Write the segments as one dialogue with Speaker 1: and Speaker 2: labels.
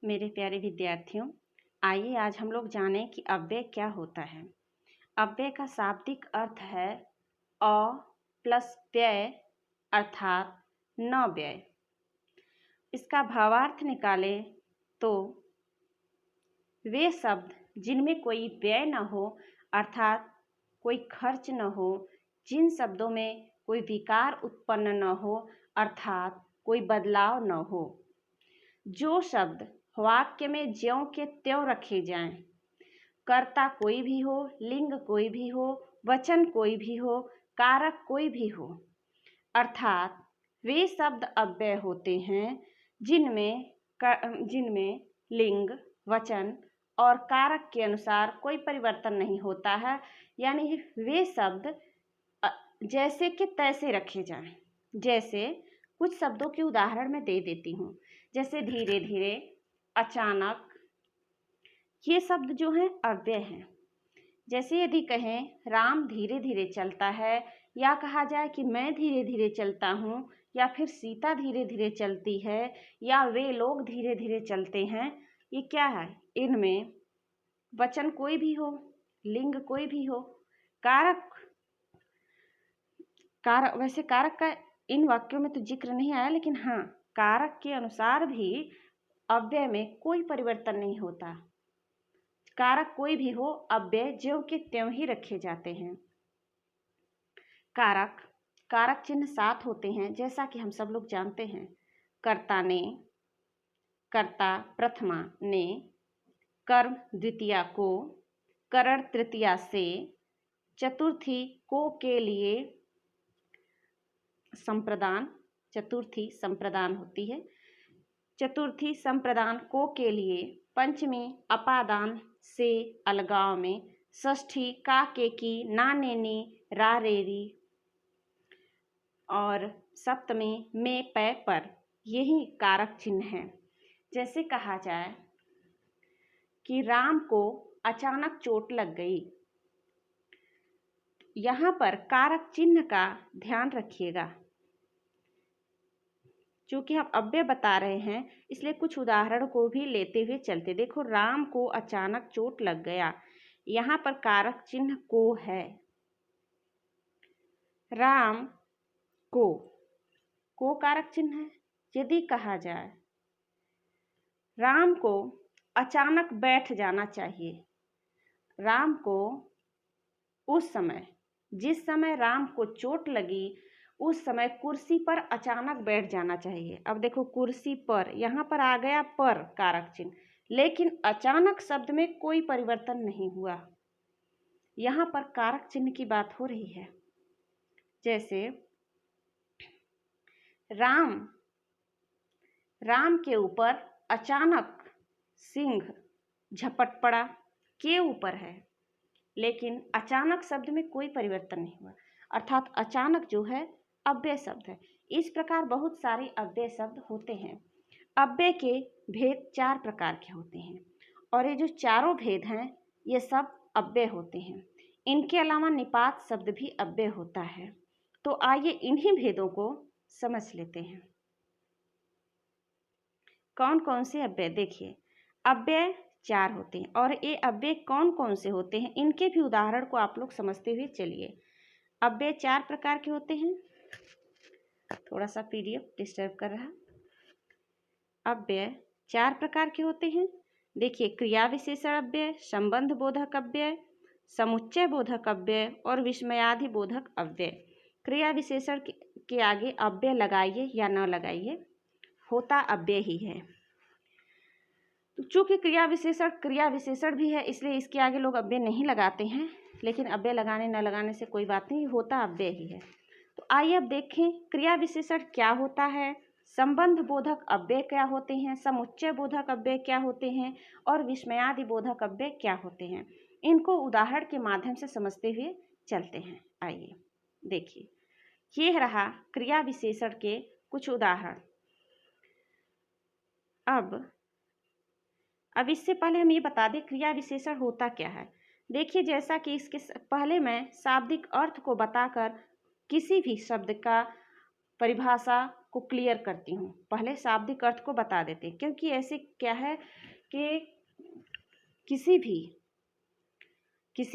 Speaker 1: मेरे प्यारे विद्यार्थियों, आइए आज हम लोग जानें कि अव्यय क्या होता है। अव्यय का शाब्दिक अर्थ है अ प्लस व्यय अर्थात न व्यय। इसका भावार्थ निकालें तो वे शब्द जिनमें कोई व्यय न हो अर्थात कोई खर्च न हो, जिन शब्दों में कोई विकार उत्पन्न न हो अर्थात कोई बदलाव न हो। जो शब्द वाक्य में ज्यों के त्यों रखे जाएं, कर्ता कोई भी हो, लिंग कोई भी हो, वचन कोई भी हो, कारक कोई भी हो, अर्थात वे शब्द अव्यय होते हैं जिनमें लिंग, वचन और कारक के अनुसार कोई परिवर्तन नहीं होता है, यानी वे शब्द जैसे के तैसे रखे जाएं। जैसे कुछ शब्दों के उदाहरण मैं दे देती हूँ, जैसे धीरे धीरे, अचानक, ये शब्द जो हैं अव्यय हैं। जैसे यदि कहें राम धीरे धीरे चलता है, या कहा जाए कि मैं धीरे धीरे चलता हूँ, या फिर सीता धीरे धीरे चलती है, या वे लोग धीरे धीरे चलते हैं, ये क्या है? इनमें वचन कोई भी हो, लिंग कोई भी हो, कारक वैसे कारक का इन वाक्यों में तो जिक्र नहीं आया, लेकिन हाँ, कारक के अनुसार भी अव्यय में कोई परिवर्तन नहीं होता। कारक कोई भी हो, अव्यय ज्यों के त्यों ही रखे जाते हैं। कारक चिन्ह 7 होते हैं, जैसा कि हम सब लोग जानते हैं। कर्ता ने, कर्ता प्रथमा ने, कर्म द्वितीया को, करण तृतीया से, चतुर्थी को के लिए संप्रदान, चतुर्थी संप्रदान होती है, चतुर्थी संप्रदान को के लिए, पंचमी अपादान से अलगाव में, षष्ठी का के की, ना नेनी, रा रेरी, और सप्तमी में पै पर, यही कारक चिन्ह है। जैसे कहा जाए कि राम को अचानक चोट लग गई, यहाँ पर कारक चिन्ह का ध्यान रखिएगा। चूंकि हम अव्यय बता रहे हैं, इसलिए कुछ उदाहरण को भी लेते हुए चलते। देखो, राम को अचानक चोट लग गया, यहाँ पर कारक चिन्ह को है। राम को कारक चिन्ह है। यदि कहा जाए राम को अचानक बैठ जाना चाहिए, राम को उस समय, जिस समय राम को चोट लगी, उस समय कुर्सी पर अचानक बैठ जाना चाहिए। अब देखो, कुर्सी पर, यहाँ पर आ गया पर कारक चिन्ह, लेकिन अचानक शब्द में कोई परिवर्तन नहीं हुआ। यहाँ पर कारक चिन्ह की बात हो रही है। जैसे राम के ऊपर अचानक सिंह झपट पड़ा, के ऊपर है, लेकिन अचानक शब्द में कोई परिवर्तन नहीं हुआ, अर्थात अचानक जो है अव्यय शब्द है। इस प्रकार बहुत सारे अव्यय शब्द होते हैं। अव्यय के भेद 4 प्रकार के होते हैं, और ये जो चारों भेद हैं, ये सब अव्यय होते हैं। इनके अलावा निपात शब्द भी अव्यय होता है। तो आइए इन्हीं भेदों को समझ लेते हैं। कौन कौन से अव्यय? देखिए, अव्यय 4 होते हैं, और ये अव्यय कौन कौन से होते हैं, इनके भी उदाहरण को आप लोग समझते हुए चलिए। अव्यय 4 प्रकार के होते हैं। थोड़ा सा PDF डिस्टर्ब कर रहा है। अव्यय 4 प्रकार के होते हैं। देखिए, क्रिया विशेषण अव्यय, संबंध बोधक अव्यय, समुच्चय बोधक अव्यय और विस्मयादि बोधक अव्यय। क्रिया विशेषण के आगे अव्यय लगाइए या न लगाइए, होता अव्यय ही है। तो चूंकि क्रिया विशेषण भी है, इसलिए इसके आगे लोग अव्यय नहीं लगाते हैं, लेकिन अव्यय लगाने न लगाने से कोई बात नहीं, होता अव्यय ही है। तो आइए अब देखें क्रिया विशेषण क्या होता है, संबंध बोधक अव्यय क्या होते हैं, समुच्चय बोधक अव्यय क्या होते हैं, और विस्मयादि बोधक अव्यय क्या होते हैं। इनको उदाहरण के माध्यम से समझते हुए चलते हैं। आइए देखिए, ये रहा क्रिया विशेषण के कुछ उदाहरण। अब इससे पहले हम ये बता दें क्रिया विशेषण होता क्या है। देखिए, जैसा कि इसके पहले मैं शाब्दिक अर्थ को बताकर किसी भी शब्द का परिभाषा को क्लियर करती हूँ। पहले शाब्दिक अर्थ को बता देते हैं, क्योंकि ऐसे क्या है कि किसी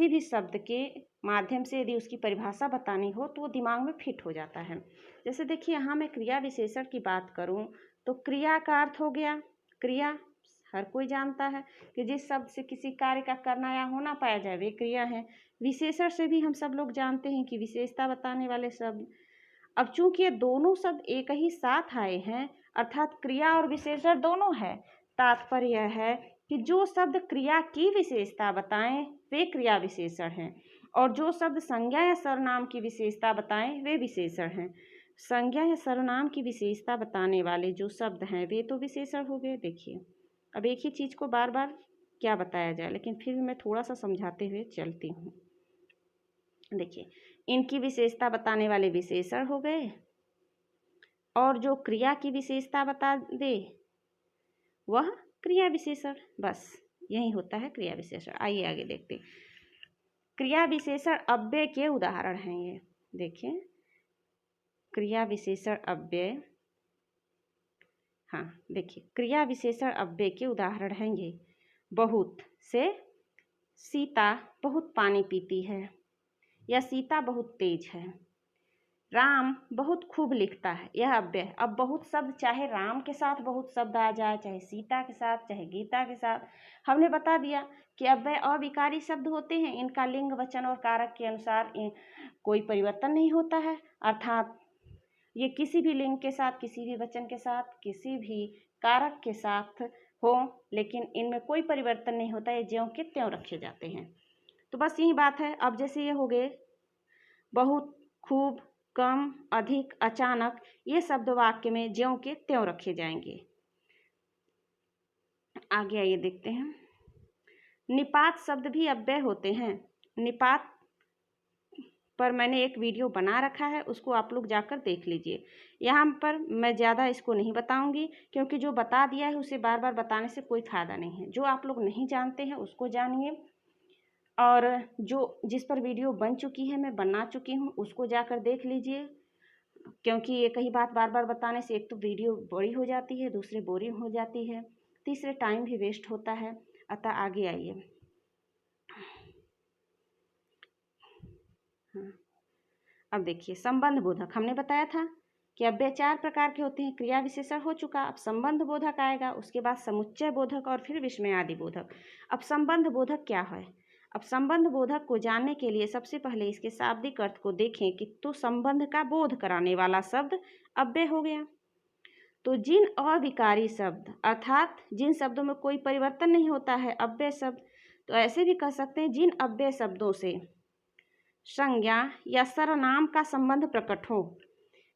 Speaker 1: भी शब्द के माध्यम से यदि उसकी परिभाषा बतानी हो तो वो दिमाग में फिट हो जाता है। जैसे देखिए, यहाँ मैं क्रिया विशेषण की बात करूँ तो क्रिया का अर्थ हो गया, क्रिया हर कोई जानता है कि जिस शब्द से किसी कार्य का करना या होना पाया जाए वे क्रिया है। विशेषण से भी हम सब लोग जानते हैं कि विशेषता बताने वाले शब्द। अब चूंकि ये दोनों शब्द एक ही साथ आए हैं, अर्थात क्रिया और विशेषण दोनों है, तात्पर्य यह है कि जो शब्द क्रिया की विशेषता बताएं वे क्रिया विशेषण हैं, और जो शब्द संज्ञा या सर्वनाम की विशेषता बताएं वे विशेषण हैं। संज्ञा या सर्वनाम की विशेषता बताने वाले जो शब्द हैं वे तो विशेषण हो गए। देखिए, अब एक ही चीज़ को बार बार क्या बताया जाए, लेकिन फिर भी मैं थोड़ा सा समझाते हुए चलती हूँ। देखिए, इनकी विशेषता बताने वाले विशेषण हो गए, और जो क्रिया की विशेषता बता दे वह क्रिया विशेषण। बस यही होता है क्रिया विशेषण। आइए आगे देखते हैं। क्रिया विशेषण अव्यय के उदाहरण हैं ये। देखिए, क्रिया विशेषण अव्यय, हाँ देखिए, क्रिया विशेषण अव्यय के उदाहरण हैं ये। बहुत से सीता बहुत पानी पीती है, या सीता बहुत तेज है। राम बहुत खूब लिखता है, यह अव्यय। अब बहुत शब्द, चाहे राम के साथ बहुत शब्द आ जाए, चाहे सीता के साथ, चाहे गीता के साथ, हमने बता दिया कि अव्यय अविकारी शब्द होते हैं। इनका लिंग वचन और कारक के अनुसार कोई परिवर्तन नहीं होता है, अर्थात ये किसी भी लिंग के साथ, किसी भी वचन के साथ, किसी भी कारक के साथ हो, लेकिन इनमें कोई परिवर्तन नहीं होता, ये ज्यों के त्यों रखे जाते हैं। तो बस यही बात है। अब जैसे ये हो गए बहुत, खूब, कम, अधिक, अचानक, ये शब्द वाक्य में ज्यों के त्यों रखे जाएंगे। आगे आइए देखते हैं। निपात शब्द भी अव्यय होते हैं। निपात पर मैंने एक वीडियो बना रखा है, उसको आप लोग जाकर देख लीजिए। यहाँ पर मैं ज़्यादा इसको नहीं बताऊंगी, क्योंकि जो बता दिया है उसे बार बार बताने से कोई फ़ायदा नहीं है। जो आप लोग नहीं जानते हैं उसको जानिए, और जो जिस पर वीडियो बन चुकी है, मैं बना चुकी हूँ, उसको जाकर देख लीजिए। क्योंकि एक ही बात बार बार बताने से एक तो वीडियो बड़ी हो जाती है, दूसरे बोरिंग हो जाती है, तीसरे टाइम भी वेस्ट होता है। अतः आगे आइए। हाँ, अब देखिए, संबंध बोधक हमने बताया था कि अव्यय 4 प्रकार के होते हैं। क्रिया विशेषण हो चुका, अब संबंध बोधक आएगा, उसके बाद समुच्चय बोधक और फिर विस्मयादि बोधक। अब संबंध बोधक क्या है? अब संबंध बोधक को जानने के लिए सबसे पहले इसके शाब्दिक अर्थ को देखें कि तो संबंध का बोध कराने वाला शब्द अव्यय हो गया। तो जिन अविकारी शब्द, अर्थात जिन शब्दों में कोई परिवर्तन नहीं होता है, अव्यय शब्द, तो ऐसे भी कह सकते हैं जिन अव्यय शब्दों से संज्ञा या सर्वनाम का संबंध प्रकट हो,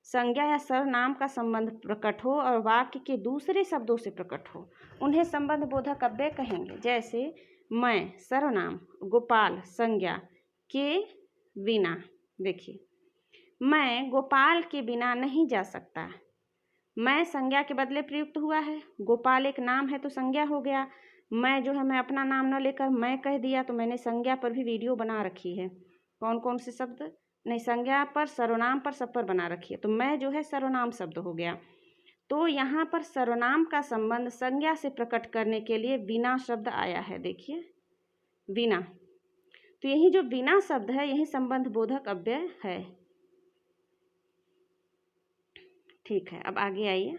Speaker 1: संज्ञा या सर्वनाम का संबंध प्रकट हो और वाक्य के दूसरे शब्दों से प्रकट हो, उन्हें संबंध बोधक अव्यय कहेंगे। जैसे मैं सर्वनाम, गोपाल संज्ञा के बिना। देखिए, मैं गोपाल के बिना नहीं जा सकता। मैं संज्ञा के बदले प्रयुक्त हुआ है, गोपाल एक नाम है तो संज्ञा हो गया। मैं जो है, मैं अपना नाम न लेकर मैं कह दिया, तो मैंने संज्ञा पर भी वीडियो बना रखी है। कौन कौन से शब्द, नहीं संज्ञा पर, सर्वनाम पर, सब पर बना रखी है। तो मैं जो है सर्वनाम शब्द हो गया। तो यहाँ पर सर्वनाम का संबंध संज्ञा से प्रकट करने के लिए बिना शब्द आया है। देखिए, बिना, तो यही जो बिना शब्द है यही संबंध बोधक अव्यय है। ठीक है, अब आगे आइए।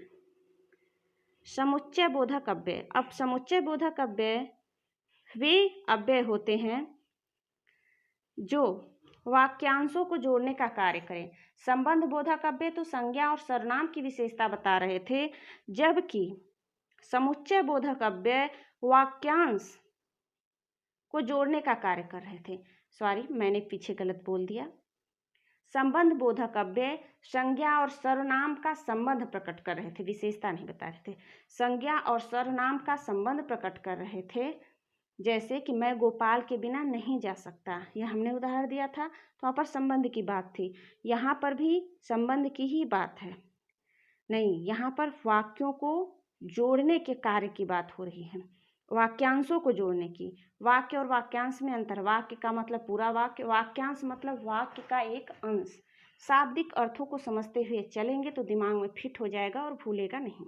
Speaker 1: समुच्चय बोधक अव्यय। अब समुच्चय बोधक अव्यय वे अव्यय होते हैं जो वाक्यांशों को जोड़ने का कार्य करें। संबंध बोधक अव्यय तो संज्ञा और सर्वनाम की विशेषता बता रहे थे, जबकि समुच्चय बोधक अव्यय वाक्यांश को जोड़ने का कार्य कर रहे थे। सॉरी, मैंने पीछे गलत बोल दिया। संबंध बोधक अव्यय संज्ञा और सर्वनाम का संबंध प्रकट कर रहे थे, विशेषता नहीं बता रहे थे। संज्ञा और सर्वनाम का संबंध प्रकट कर रहे थे, जैसे कि मैं गोपाल के बिना नहीं जा सकता, यह हमने उदाहरण दिया था। तो वहाँ पर संबंध की बात थी, यहाँ पर भी संबंध की ही बात है। नहीं, यहाँ पर वाक्यों को जोड़ने के कार्य की बात हो रही है, वाक्यांशों को जोड़ने की। वाक्य और वाक्यांश में अंतर। वाक्य का मतलब पूरा वाक्य, वाक्यांश मतलब वाक्य का एक अंश। शाब्दिक अर्थों को समझते हुए चलेंगे तो दिमाग में फिट हो जाएगा और भूलेगा नहीं।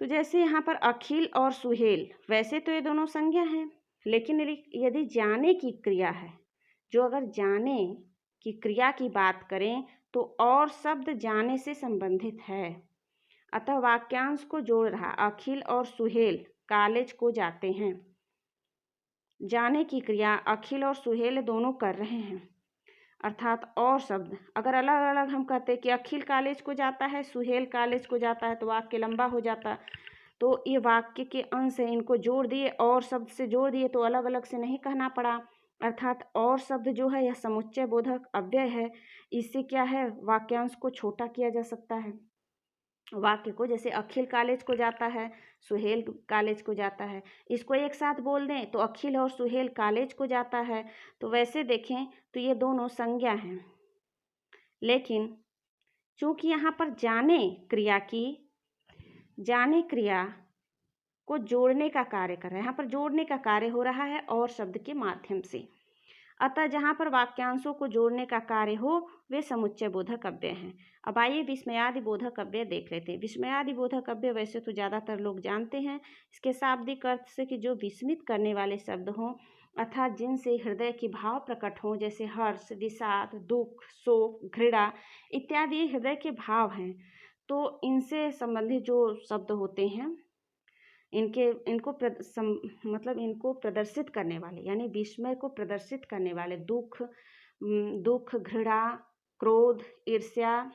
Speaker 1: तो जैसे यहाँ पर अखिल और सुहेल, वैसे तो ये दोनों संज्ञा हैं, लेकिन यदि जाने की क्रिया है, जो अगर जाने की क्रिया की बात करें तो और शब्द जाने से संबंधित है, अतः वाक्यांश को जोड़ रहा अखिल और सुहेल कॉलेज को जाते हैं। जाने की क्रिया अखिल और सुहेल दोनों कर रहे हैं, अर्थात और शब्द अगर अलग अलग हम कहते हैं कि अखिल कॉलेज को जाता है, सुहेल कॉलेज को जाता है, तो वाक्य लंबा हो जाता। तो ये वाक्य के अंश है, इनको जोड़ दिए और शब्द से जोड़ दिए तो अलग अलग से नहीं कहना पड़ा, अर्थात और शब्द जो है यह समुच्चय बोधक अव्यय है। इससे क्या है, वाक्यांश को छोटा किया जा सकता है। वाक्य को जैसे अखिल कॉलेज को जाता है, सुहेल कॉलेज को जाता है, इसको एक साथ बोल दें तो अखिल और सुहेल कॉलेज को जाता है। तो वैसे देखें तो ये दोनों संज्ञा हैं, लेकिन चूंकि यहाँ पर जाने क्रिया को जोड़ने का कार्य कर रहा है, यहाँ पर जोड़ने का कार्य हो रहा है और शब्द के माध्यम से, अतः जहाँ पर वाक्यांशों को जोड़ने का कार्य हो वे समुच्चय बोधक अव्यय हैं। अब आइए विस्मयादि बोधक अव्यय देख लेते हैं। विस्मयादि बोधक अव्यय वैसे तो ज़्यादातर लोग जानते हैं, इसके शाब्दिक अर्थ से कि जो विस्मित करने वाले शब्द हों, अर्थात जिनसे हृदय के भाव प्रकट हों, जैसे हर्ष, विषाद, दुख, शोक, घृणा इत्यादि हृदय के भाव हैं। तो इनसे संबंधित जो शब्द होते हैं, इनको प्रदर्शित करने वाले, यानी विस्मय को प्रदर्शित करने वाले दुख, घृणा, क्रोध, ईर्ष्या,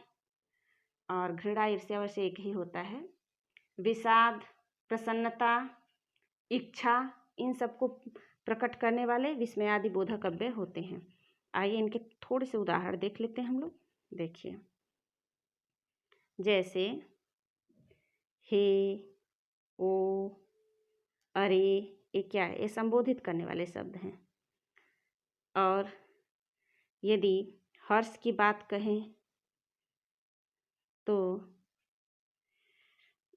Speaker 1: और घृणा ईर्ष्या वैसे एक ही होता है, विषाद, प्रसन्नता, इच्छा, इन सबको प्रकट करने वाले विस्मयादि बोधक अव्यय होते हैं। आइए इनके थोड़े से उदाहरण देख लेते हैं हम लोग। देखिए, जैसे हे, ओ, अरे, ये क्या है, ये संबोधित करने वाले शब्द हैं। और यदि हर्ष की बात कहें तो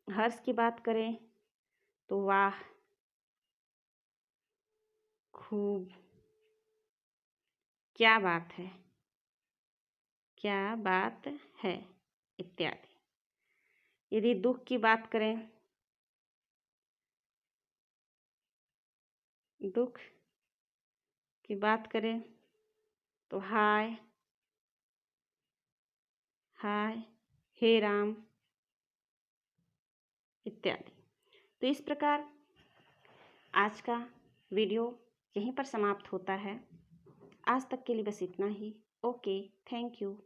Speaker 1: हर्ष की बात करें तो वाह, खूब, क्या बात है, क्या बात है इत्यादि। यदि दुख की बात करें, दुख की बात करें तो हाय, हाय, हे राम इत्यादि। तो इस प्रकार आज का वीडियो यहीं पर समाप्त होता है। आज तक के लिए बस इतना ही। Okay, thank you.